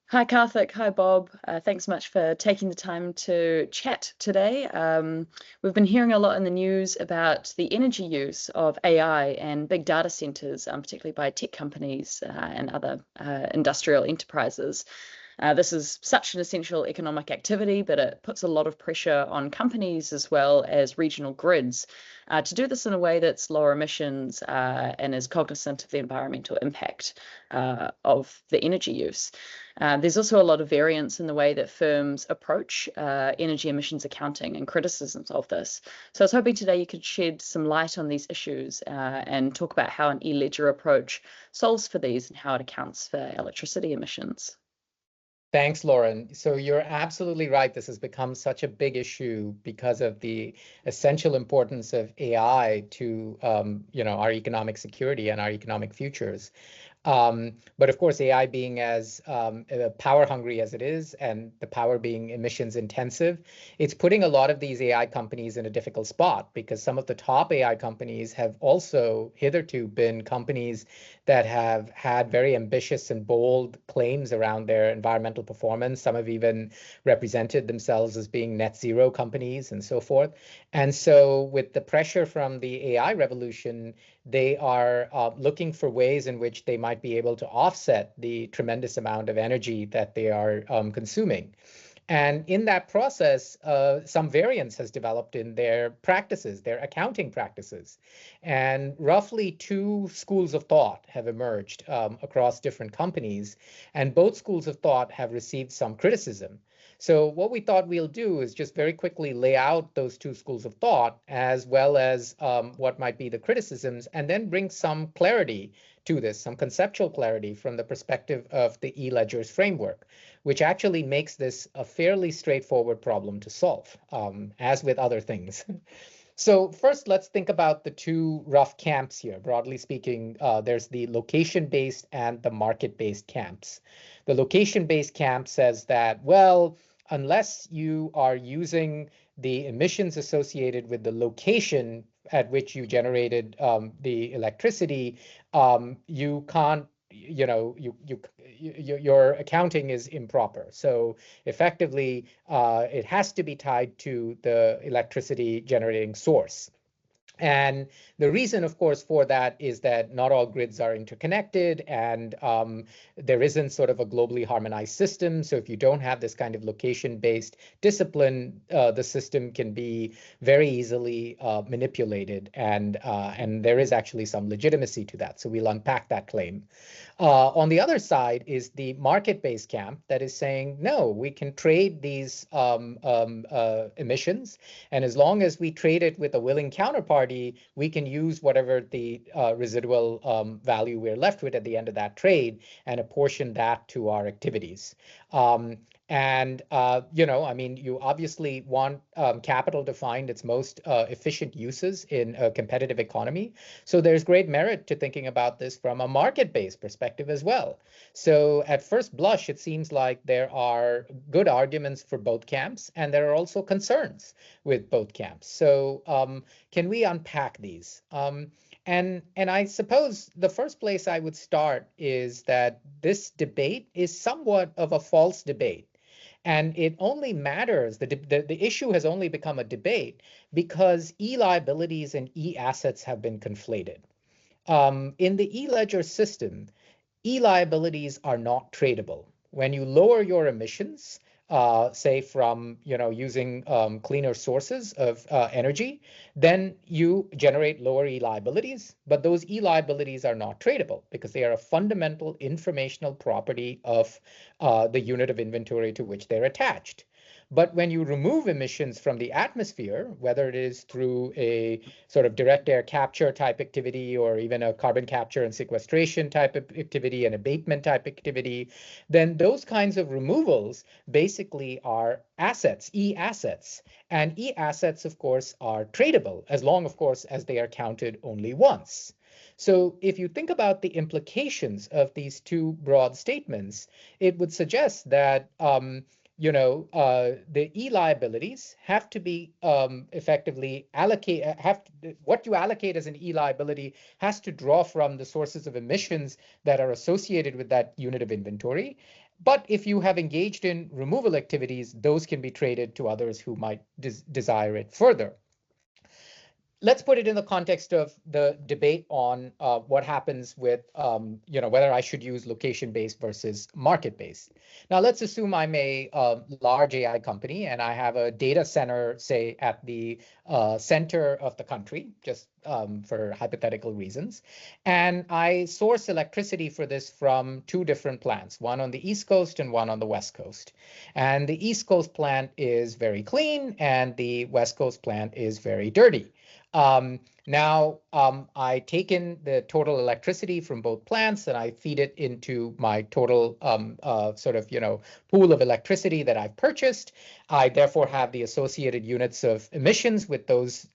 Hi, Karthik. Hi, Bob. Thanks so much for taking the time to chat today. We've been hearing a lot in the news about the energy use of AI and big data centers, particularly by tech companies and other industrial enterprises. This is such an essential economic activity, but it puts a lot of pressure on companies as well as regional grids to do this in a way that's lower emissions and is cognizant of the environmental impact of the energy use. There's also a lot of variance in the way that firms approach energy emissions accounting and criticisms of this. So I was hoping today you could shed some light on these issues and talk about how an e-ledger approach solves for these and how it accounts for electricity emissions. Thanks, Lauren. So you're absolutely right. This has become such a big issue because of the essential importance of AI to, our economic security and our economic futures. But of course, AI being as power hungry as it is, and the power being emissions intensive, it's putting a lot of these AI companies in a difficult spot because some of the top AI companies have also hitherto been companies that have had very ambitious and bold claims around their environmental performance. Some have even represented themselves as being net zero companies and so forth. And so, with the pressure from the AI revolution, they are looking for ways in which they might be able to offset the tremendous amount of energy that they are consuming. And in that process, some variance has developed in their practices, their accounting practices. And roughly two schools of thought have emerged across different companies, and both schools of thought have received some criticism. So what we thought we'll do is just very quickly lay out those two schools of thought, as well as what might be the criticisms, and then bring some clarity to this, some conceptual clarity from the perspective of the e-ledgers framework, which actually makes this a fairly straightforward problem to solve, as with other things. So first, let's think about the two rough camps here. Broadly speaking, there's the location-based and the market-based camps. The location-based camp says that, well, unless you are using the emissions associated with the location at which you generated the electricity, you can't, your accounting is improper. So effectively, it has to be tied to the electricity generating source. And the reason, of course, for that is that not all grids are interconnected, and there isn't sort of a globally harmonized system. So if you don't have this kind of location-based discipline, the system can be very easily manipulated, and there is actually some legitimacy to that. So we'll unpack that claim. On the other side is the market-based camp that is saying, no, we can trade these emissions, and as long as we trade it with a willing counterparty, we can use whatever the residual value we're left with at the end of that trade and apportion that to our activities. I mean, you obviously want capital to find its most efficient uses in a competitive economy. So there's great merit to thinking about this from a market-based perspective as well. So at first blush, it seems like there are good arguments for both camps, and there are also concerns with both camps. So can we unpack these? And I suppose the first place I would start is that this debate is somewhat of a false debate. And it only matters, the issue has only become a debate because e-liabilities and e-assets have been conflated. In the e-ledger system, e-liabilities are not tradable. When you lower your emissions, say from using cleaner sources of energy, then you generate lower e-liabilities, but those e-liabilities are not tradable because they are a fundamental informational property of the unit of inventory to which they're attached. But when you remove emissions from the atmosphere, whether it is through a sort of direct air capture type activity or even a carbon capture and sequestration type of activity and abatement type activity, then those kinds of removals basically are assets, e-assets. And e-assets, of course, are tradable as long, of course, as they are counted only once. So if you think about the implications of these two broad statements, it would suggest that the e-liabilities have to be effectively what you allocate as an e-liability has to draw from the sources of emissions that are associated with that unit of inventory. But if you have engaged in removal activities, those can be traded to others who might desire it further. Let's put it in the context of the debate on what happens with, whether I should use location-based versus market-based. Now, let's assume I'm a large AI company and I have a data center, say, at the center of the country, just for hypothetical reasons. And I source electricity for this from two different plants, one on the East Coast and one on the West Coast. And the East Coast plant is very clean and the West Coast plant is very dirty. I take in the total electricity from both plants and I feed it into my total pool of electricity that I've purchased. I therefore have the associated units of emissions with those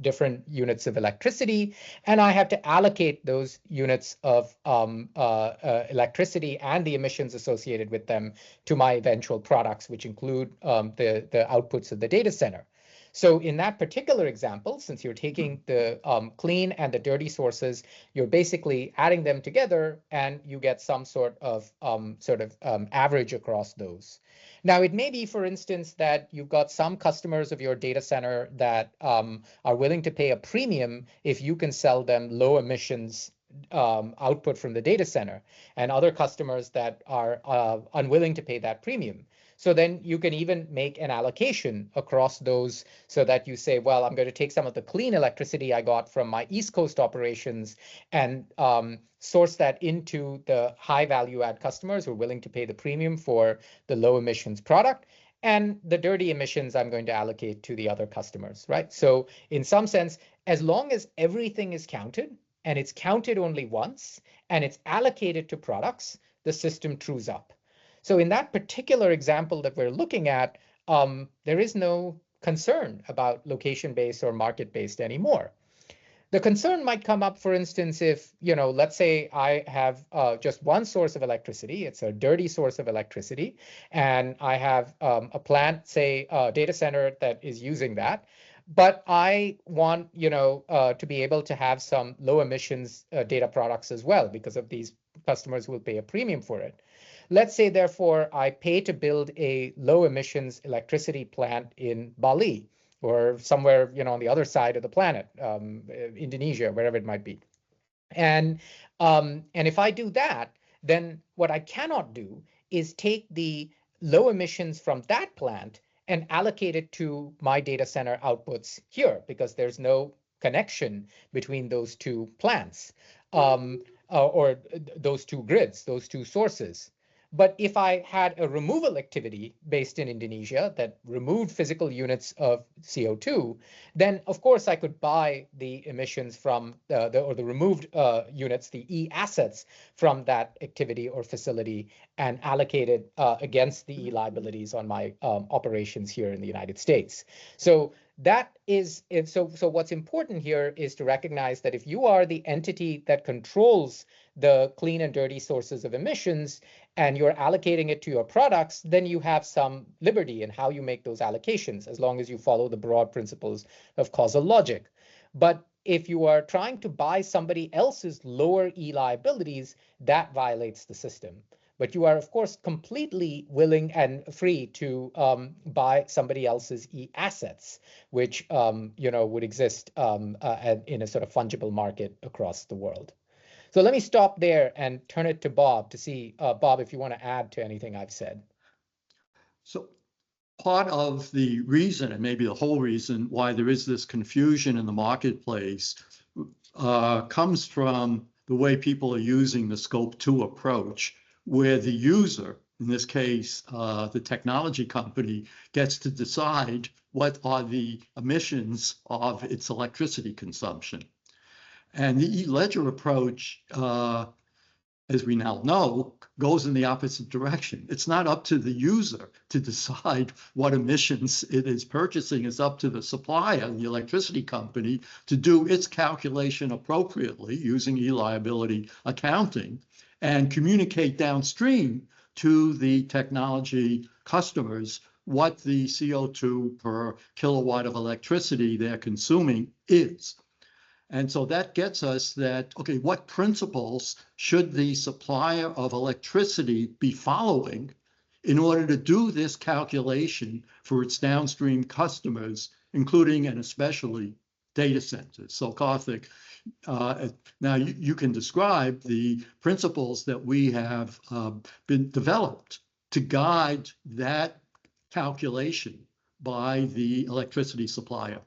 different units of electricity, and I have to allocate those units of electricity and the emissions associated with them to my eventual products, which include the outputs of the data center. So in that particular example, since you're taking the clean and the dirty sources, you're basically adding them together and you get some sort of average across those. Now, it may be, for instance, that you've got some customers of your data center that are willing to pay a premium if you can sell them low emissions output from the data center, and other customers that are unwilling to pay that premium. So then you can even make an allocation across those so that you say, well, I'm going to take some of the clean electricity I got from my East Coast operations and source that into the high value add customers who are willing to pay the premium for the low emissions product. And the dirty emissions I'm going to allocate to the other customers, right? So in some sense, as long as everything is counted and it's counted only once and it's allocated to products, the system trues up. So in that particular example that we're looking at, there is no concern about location-based or market-based anymore. The concern might come up, for instance, if, let's say I have just one source of electricity, it's a dirty source of electricity, and I have a plant, say, a data center that is using that, but I want, to be able to have some low emissions data products as well, because of these customers who will pay a premium for it. Let's say, therefore, I pay to build a low emissions electricity plant in Bali or somewhere, on the other side of the planet, Indonesia, wherever it might be. And if I do that, then what I cannot do is take the low emissions from that plant and allocate it to my data center outputs here, because there's no connection between those two plants or those two grids, those two sources. But if I had a removal activity based in Indonesia that removed physical units of CO2, then of course I could buy the emissions from the removed units, the e-assets from that activity or facility, and allocate it against the e-liabilities on my operations here in the United States. So that is, so what's important here is to recognize that if you are the entity that controls the clean and dirty sources of emissions and you're allocating it to your products, then you have some liberty in how you make those allocations, as long as you follow the broad principles of causal logic. But if you are trying to buy somebody else's lower e-liabilities, that violates the system. But you are, of course, completely willing and free to buy somebody else's e-assets, which would exist in a sort of fungible market across the world. So let me stop there and turn it to Bob to see, Bob, if you want to add to anything I've said. So part of the reason, and maybe the whole reason, why there is this confusion in the marketplace comes from the way people are using the Scope 2 approach, where the user, in this case, the technology company, gets to decide what are the emissions of its electricity consumption. And the e-ledger approach, as we now know, goes in the opposite direction. It's not up to the user to decide what emissions it is purchasing. It's up to the supplier, the electricity company, to do its calculation appropriately using e-liability accounting and communicate downstream to the technology customers what the CO2 per kilowatt of electricity they're consuming is. And so that gets us that, okay, what principles should the supplier of electricity be following in order to do this calculation for its downstream customers, including and especially data centers? So Karthik, now you can describe the principles that we have been developed to guide that calculation by the electricity supplier.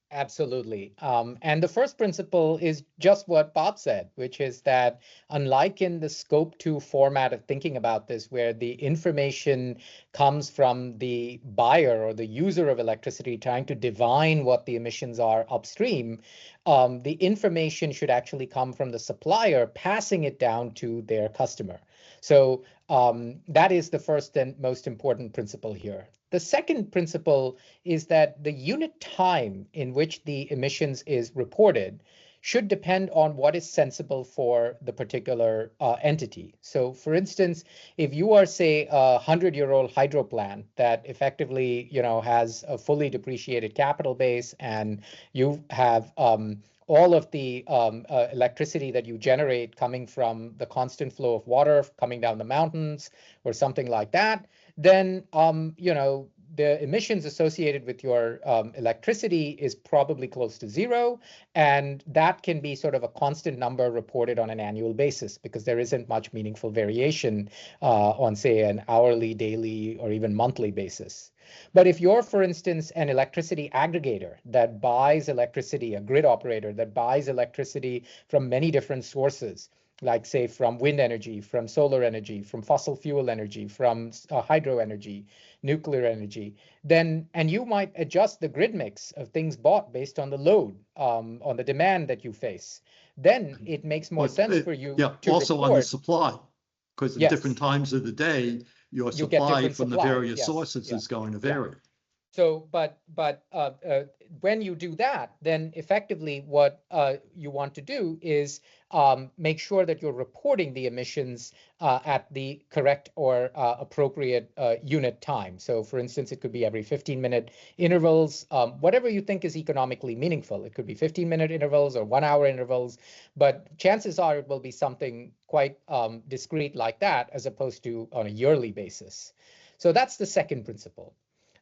Absolutely. And the first principle is just what Bob said, which is that unlike in the scope 2 format of thinking about this, where the information comes from the buyer or the user of electricity trying to divine what the emissions are upstream, the information should actually come from the supplier passing it down to their customer. So that is the first and most important principle here. The second principle is that the unit time in which the emissions is reported should depend on what is sensible for the particular entity. So for instance, if you are, say, a 100-year-old hydro plant that effectively, has a fully depreciated capital base, and you have all of the electricity that you generate coming from the constant flow of water coming down the mountains or something like that, then the emissions associated with your electricity is probably close to zero, and that can be sort of a constant number reported on an annual basis because there isn't much meaningful variation on, say, an hourly, daily, or even monthly basis. But if you're, for instance, an electricity aggregator that buys electricity, a grid operator that buys electricity from many different sources, like, say, from wind energy, from solar energy, from fossil fuel energy, from hydro energy, nuclear energy, then, and you might adjust the grid mix of things bought based on the load, on the demand that you face, then it makes more sense for you to also report. On the supply, because at Yes. different times of the day, your supply from the various sources is going to vary. Yeah. So, but when you do that, then effectively what you want to do is make sure that you're reporting the emissions at the correct or appropriate unit time. So for instance, it could be every 15-minute intervals, whatever you think is economically meaningful. It could be 15-minute intervals or 1-hour intervals, but chances are it will be something quite discrete like that, as opposed to on a yearly basis. So that's the second principle.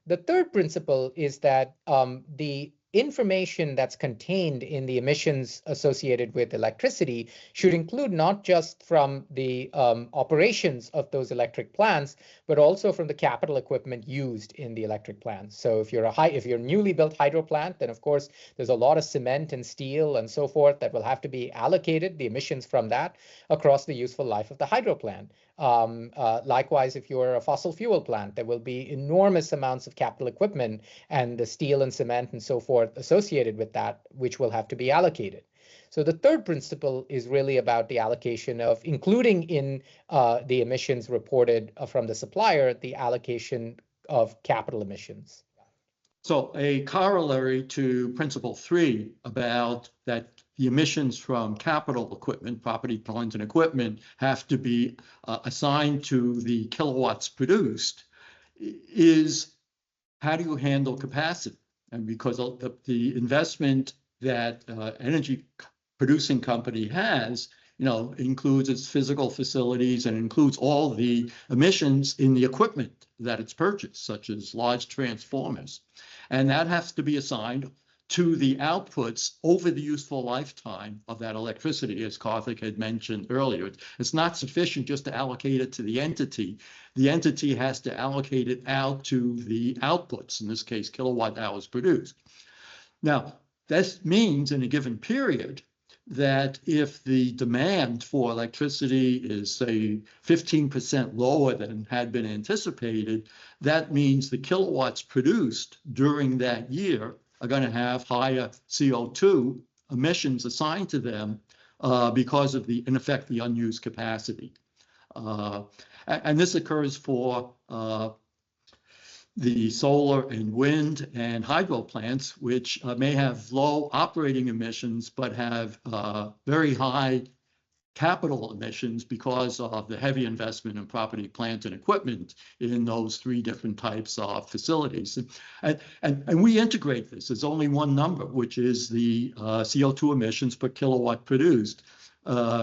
The third principle is that the information that's contained in the emissions associated with electricity should include not just from the operations of those electric plants, but also from the capital equipment used in the electric plants. So if you're a newly built hydro plant, then of course there's a lot of cement and steel and so forth that will have to be allocated, the emissions from that, across the useful life of the hydro plant. Likewise, if you're a fossil fuel plant, there will be enormous amounts of capital equipment and the steel and cement and so forth associated with that, which will have to be allocated. So the third principle is really about the allocation of, including in the emissions reported from the supplier, the allocation of capital emissions. So a corollary to principle 3 about that the emissions from capital equipment, property, plant, and equipment have to be assigned to the kilowatts produced is how do you handle capacity? And because the investment that energy producing company has, includes its physical facilities and includes all the emissions in the equipment that it's purchased, such as large transformers. And that has to be assigned to the outputs over the useful lifetime of that electricity, as Karthik had mentioned earlier. It's not sufficient just to allocate it to the entity. The entity has to allocate it out to the outputs, in this case, kilowatt hours produced. Now, this means in a given period that if the demand for electricity is, say, 15% lower than had been anticipated, that means the kilowatts produced during that year are going to have higher CO2 emissions assigned to them because of in effect, the unused capacity. And this occurs for the solar and wind and hydro plants, which may have low operating emissions, but have very high capital emissions because of the heavy investment in property, plant, and equipment in those three different types of facilities. And we integrate this. There's only one number, which is the CO2 emissions per kilowatt produced.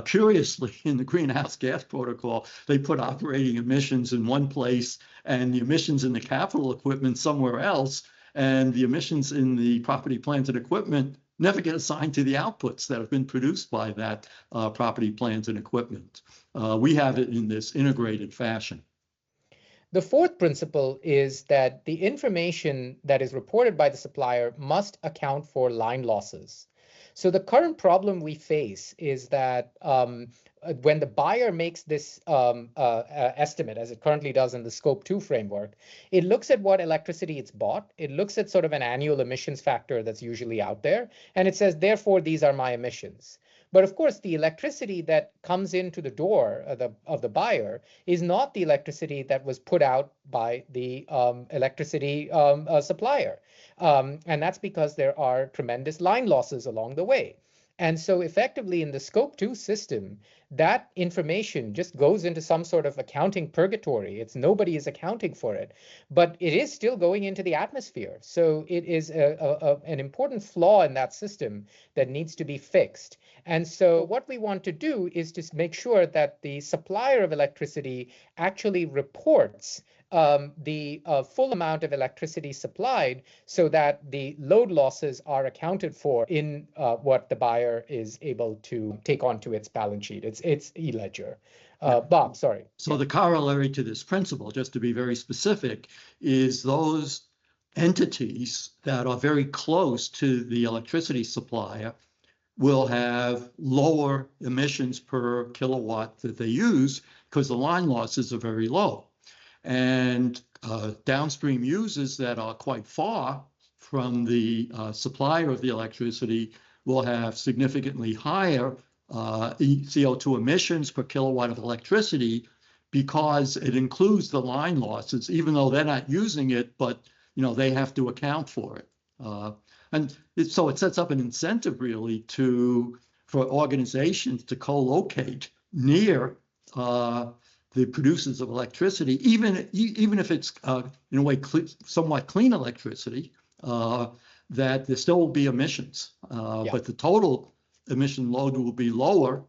Curiously, in the greenhouse gas protocol, they put operating emissions in one place and the emissions in the capital equipment somewhere else, and the emissions in the property, plant, and equipment never get assigned to the outputs that have been produced by that property, plant, and equipment. We have it in this integrated fashion. The fourth principle is that the information that is reported by the supplier must account for line losses. So the current problem we face is that when the buyer makes this estimate, as it currently does in the Scope 2 framework, it looks at what electricity it's bought. It looks at sort of an annual emissions factor that's usually out there, and it says, therefore, these are my emissions. But of course, the electricity that comes into the door of the buyer is not the electricity that was put out by the electricity supplier. And that's because there are tremendous line losses along the way. And so effectively in the Scope 2 system, that information just goes into some sort of accounting purgatory. Nobody is accounting for it, but it is still going into the atmosphere. So it is an important flaw in that system that needs to be fixed. And so what we want to do is to make sure that the supplier of electricity actually reports the full amount of electricity supplied so that the load losses are accounted for in what the buyer is able to take onto its balance sheet, its e-ledger. Bob, sorry. So the corollary to this principle, just to be very specific, is those entities that are very close to the electricity supplier will have lower emissions per kilowatt that they use because the line losses are very low. And downstream users that are quite far from the supplier of the electricity will have significantly higher CO2 emissions per kilowatt of electricity because it includes the line losses, even though they're not using it, but they have to account for it. So it sets up an incentive really for organizations to co-locate near the producers of electricity, even if it's in a way somewhat clean electricity, that there still will be emissions, but the total emission load will be lower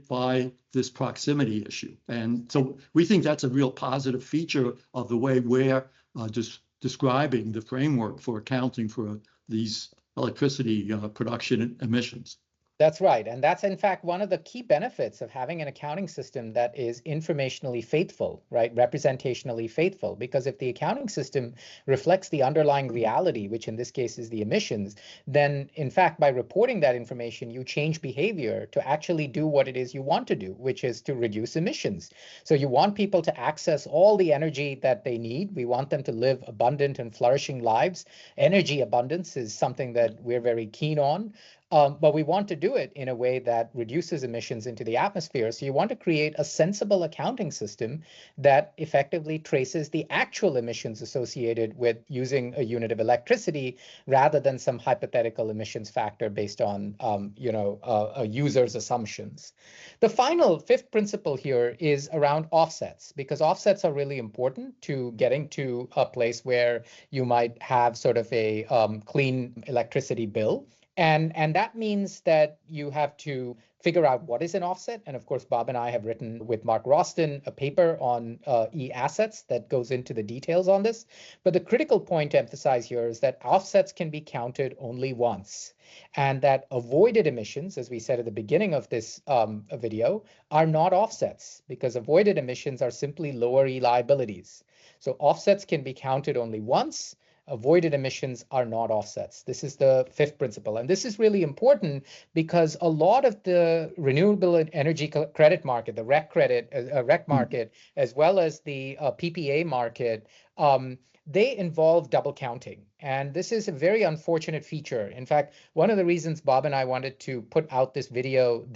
by this proximity issue. And so we think that's a real positive feature of the way we're just describing the framework for accounting for these electricity production emissions. That's right. And that's, in fact, one of the key benefits of having an accounting system that is informationally faithful, right? Representationally faithful. Because if the accounting system reflects the underlying reality, which in this case is the emissions, then, in fact, by reporting that information, you change behavior to actually do what it is you want to do, which is to reduce emissions. So you want people to access all the energy that they need. We want them to live abundant and flourishing lives. Energy abundance is something that we're very keen on. But we want to do it in a way that reduces emissions into the atmosphere. So you want to create a sensible accounting system that effectively traces the actual emissions associated with using a unit of electricity rather than some hypothetical emissions factor based on a user's assumptions. The final fifth principle here is around offsets, because offsets are really important to getting to a place where you might have sort of a clean electricity bill. And that means that you have to figure out what is an offset. And of course, Bob and I have written with Mark Roston a paper on e-assets that goes into the details on this. But the critical point to emphasize here is that offsets can be counted only once, and that avoided emissions, as we said at the beginning of this video, are not offsets because avoided emissions are simply lower e-liabilities. So offsets can be counted only once. Avoided emissions are not offsets. This is the fifth principle. And this is really important because a lot of the renewable energy credit market, the REC market, as well as the PPA market, they involve double counting. And this is a very unfortunate feature. In fact, one of the reasons Bob and I wanted to put out this video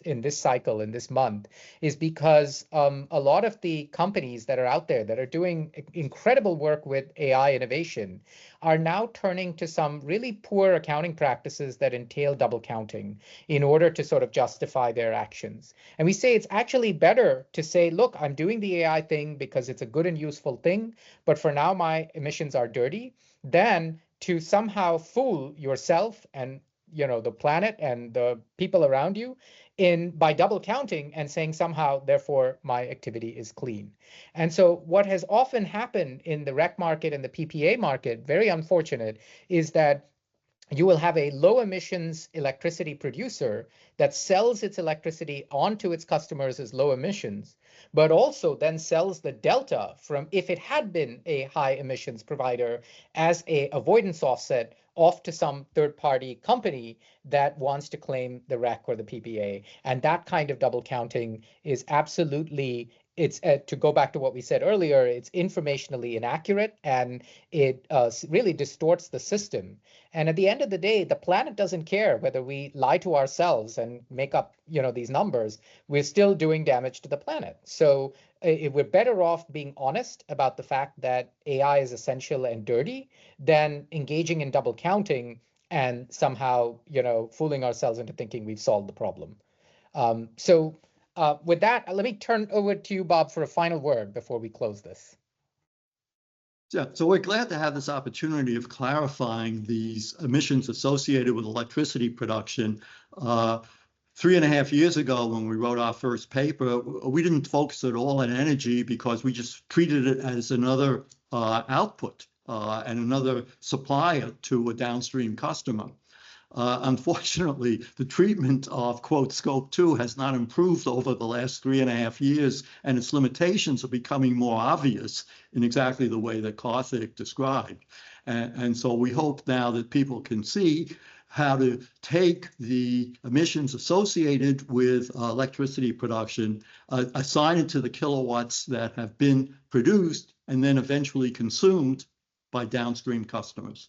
in this cycle, in this month, is because a lot of the companies that are out there that are doing incredible work with AI innovation are now turning to some really poor accounting practices that entail double counting in order to sort of justify their actions. And we say it's actually better to say, look, I'm doing the AI thing because it's a good and useful thing, but for now my emissions are dirty, than to somehow fool yourself and the planet and the people around you by double counting and saying somehow, therefore, my activity is clean. And so what has often happened in the REC market and the PPA market, very unfortunate, is that you will have a low emissions electricity producer that sells its electricity onto its customers as low emissions, but also then sells the delta from if it had been a high emissions provider as a avoidance offset off to some third-party company that wants to claim the REC or the PPA. And that kind of double counting is absolutely, it's to go back to what we said earlier, it's informationally inaccurate, and it really distorts the system. And at the end of the day, the planet doesn't care whether we lie to ourselves and make up, these numbers. We're still doing damage to the planet. So we're better off being honest about the fact that AI is essential and dirty than engaging in double counting and somehow, fooling ourselves into thinking we've solved the problem. With that, let me turn over to you, Bob, for a final word before we close this. Yeah, so we're glad to have this opportunity of clarifying these emissions associated with electricity production. 3.5 years ago, when we wrote our first paper, we didn't focus at all on energy because we just treated it as another output and another supplier to a downstream customer. Unfortunately, the treatment of, quote, scope 2 has not improved over the last 3.5 years, and its limitations are becoming more obvious in exactly the way that Karthik described. And so we hope now that people can see how to take the emissions associated with electricity production, assign it to the kilowatts that have been produced, and then eventually consumed by downstream customers.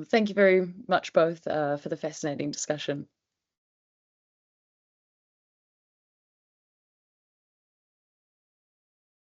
Thank you very much both for the fascinating discussion.